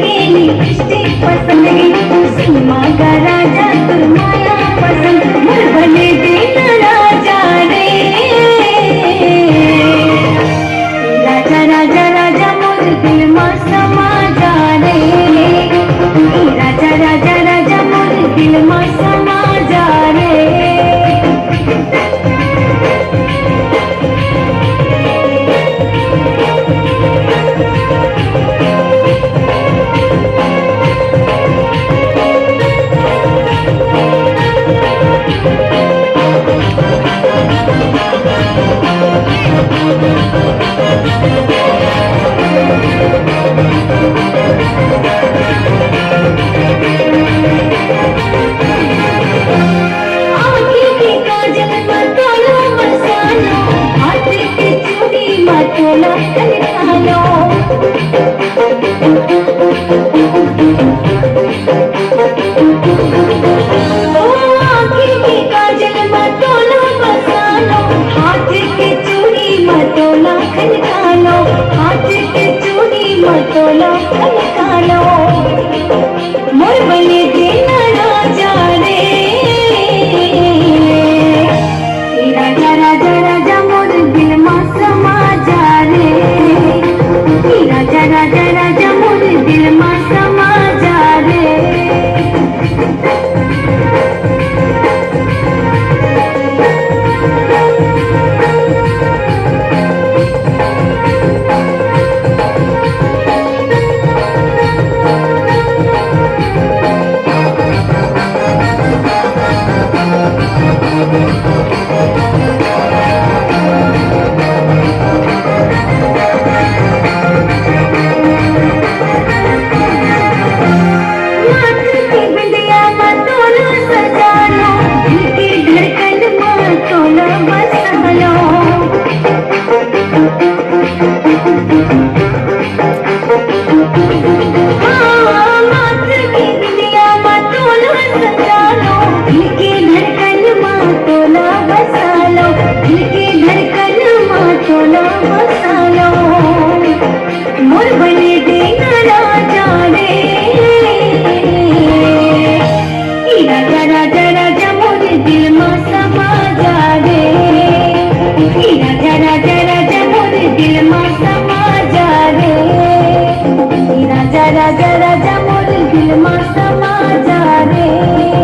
गेली लिपस्टिक पसंदगी सीमा का राजा तुर माया पसंद मोर भले दिन राजा रे राजा राजा राजा मोर दिल में समा जा रे राजा राजा राजा मोर दिल में समा जा रे तोला कनकालो आँखें के काजल मतोला मसालो हाथ के चूड़ी मतोला कनकालो हाथ के चूड़ी मतोला कनकालो मोर बने देना राजा रे राजा राजा राजा मोर दिल में समा राजा राजा राजा मोर दिल में समा जा रे मोर बने देना राजा रे राजा राजा राजा मोर दिल में समा जा रे राजा राजा राजा मोर दिल में समा जा रे राजा राजा राजा मोर दिल में समा जा रे